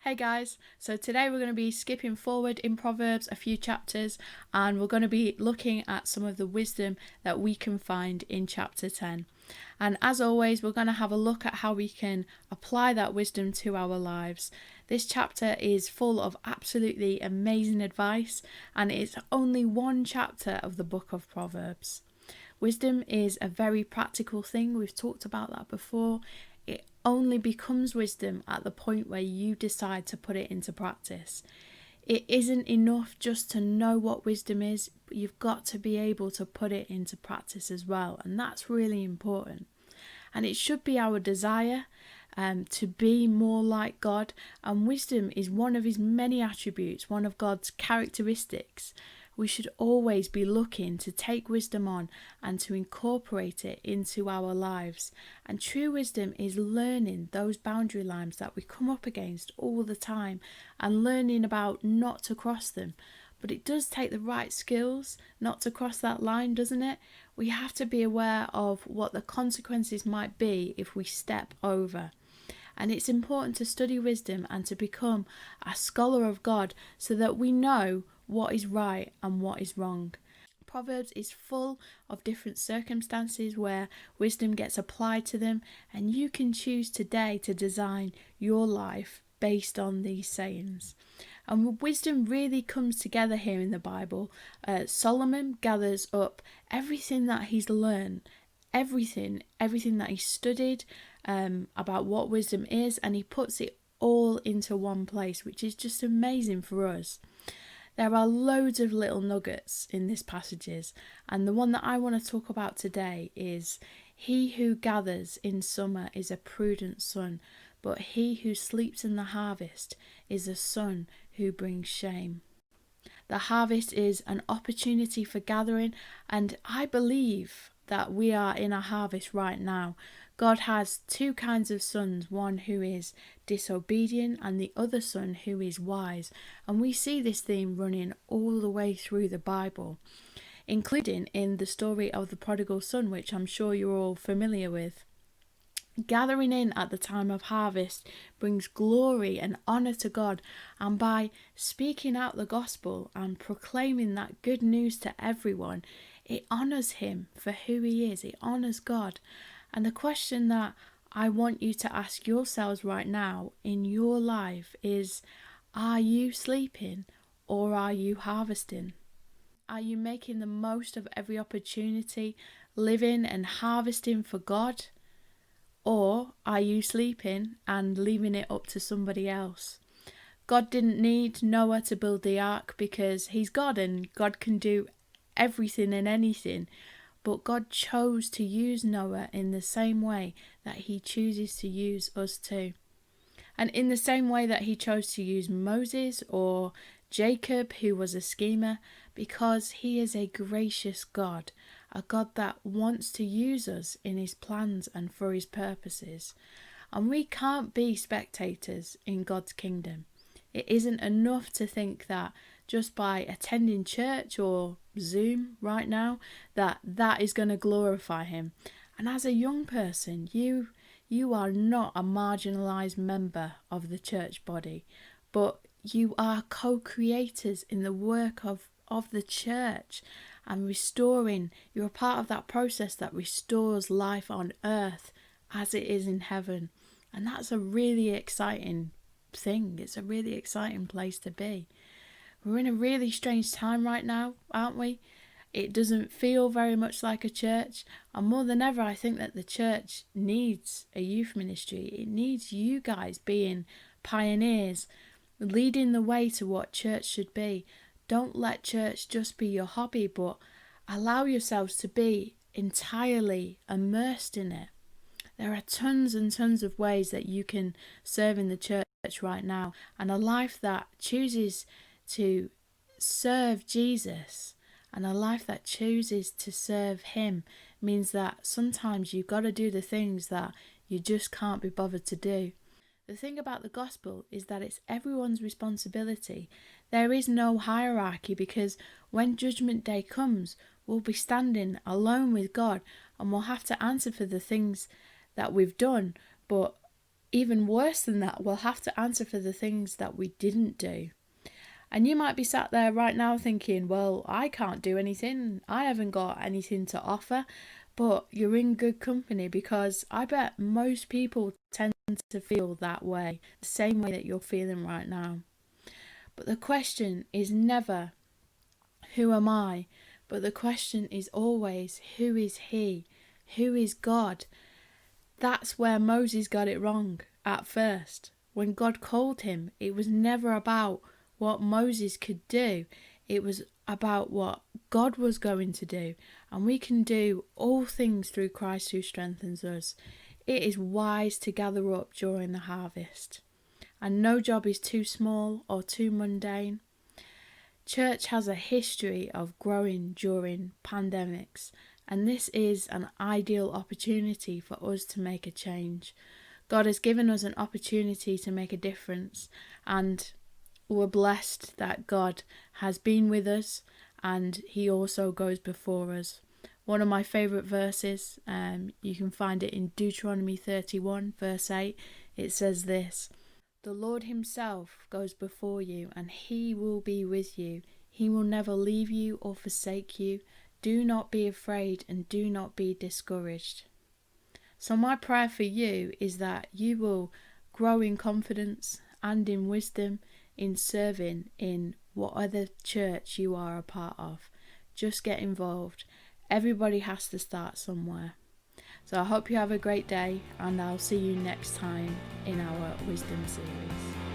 Hey guys, so today we're going to be skipping forward in Proverbs a few chapters and we're going to be looking at some of the wisdom that we can find in chapter 10. And as always, we're going to have a look at how we can apply that wisdom to our lives. This chapter is full of absolutely amazing advice and it's only one chapter of the book of Proverbs. Wisdom is a very practical thing. We've talked about that before. It only becomes wisdom at the point where you decide to put it into practice. It isn't enough just to know what wisdom is, but you've got to be able to put it into practice as well, and that's really important. And it should be our desire to be more like God, and wisdom is one of his many attributes, one of God's characteristics. We should always be looking to take wisdom on and to incorporate it into our lives. And true wisdom is learning those boundary lines that we come up against all the time and learning about not to cross them. But it does take the right skills not to cross that line, doesn't it? We have to be aware of what the consequences might be if we step over. And it's important to study wisdom and to become a scholar of God so that we know what is right and what is wrong. Proverbs is full of different circumstances where wisdom gets applied to them, and you can choose today to design your life based on these sayings. And wisdom really comes together here in the Bible. Solomon gathers up everything that he's learned, everything that he studied about what wisdom is, and he puts it all into one place, which is just amazing for us. There are loads of little nuggets in these passages, and the one that I want to talk about today is, "He who gathers in summer is a prudent son, but he who sleeps in the harvest is a son who brings shame." The harvest is an opportunity for gathering, and I believe that we are in a harvest right now. God has two kinds of sons, one who is disobedient and the other son who is wise. And we see this theme running all the way through the Bible, including in the story of the prodigal son, which I'm sure you're all familiar with. Gathering in at the time of harvest brings glory and honour to God, and by speaking out the gospel and proclaiming that good news to everyone, it honours him for who he is. It honours God. And the question that I want you to ask yourselves right now in your life is, are you sleeping or are you harvesting? Are you making the most of every opportunity, living and harvesting for God? Or are you sleeping and leaving it up to somebody else? God didn't need Noah to build the ark because he's God and God can do everything and anything. But God chose to use Noah in the same way that he chooses to use us too. And in the same way that he chose to use Moses or Jacob, who was a schemer, because he is a gracious God, a God that wants to use us in his plans and for his purposes. And we can't be spectators in God's kingdom. It isn't enough to think that just by attending church or Zoom right now, that is going to glorify him. And as a young person, you are not a marginalised member of the church body, but you are co-creators in the work of the church and restoring. You're a part of that process that restores life on earth as it is in heaven. And that's a really exciting thing. It's a really exciting place to be. We're in a really strange time right now, aren't we? It doesn't feel very much like a church. And more than ever, I think that the church needs a youth ministry. It needs you guys being pioneers, leading the way to what church should be. Don't let church just be your hobby, but allow yourselves to be entirely immersed in it. There are tons and tons of ways that you can serve in the church right now, and a life that chooses to serve Jesus and a life that chooses to serve him means that sometimes you've got to do the things that you just can't be bothered to do. The thing about the gospel is that it's everyone's responsibility. There is no hierarchy, because when judgment day comes, we'll be standing alone with God and we'll have to answer for the things that we've done. But even worse than that, we'll have to answer for the things that we didn't do. And you might be sat there right now thinking, well, I can't do anything. I haven't got anything to offer. But you're in good company, because I bet most people tend to feel that way, the same way that you're feeling right now. But the question is never, who am I? But the question is always, who is he? Who is God? That's where Moses got it wrong at first. When God called him, it was never about what Moses could do. It was about what God was going to do. And we can do all things through Christ who strengthens us. It is wise to gather up during the harvest. And no job is too small or too mundane. Church has a history of growing during pandemics, and this is an ideal opportunity for us to make a change. God has given us an opportunity to make a difference, and we're blessed that God has been with us and he also goes before us. One of my favourite verses, you can find it in Deuteronomy 31 verse 8. It says this: "The Lord himself goes before you, and he will be with you. He will never leave you or forsake you. Do not be afraid and do not be discouraged." So my prayer for you is that you will grow in confidence and in wisdom in serving in what other church you are a part of. Just get involved. Everybody has to start somewhere. So I hope you have a great day, and I'll see you next time in our Wisdom series.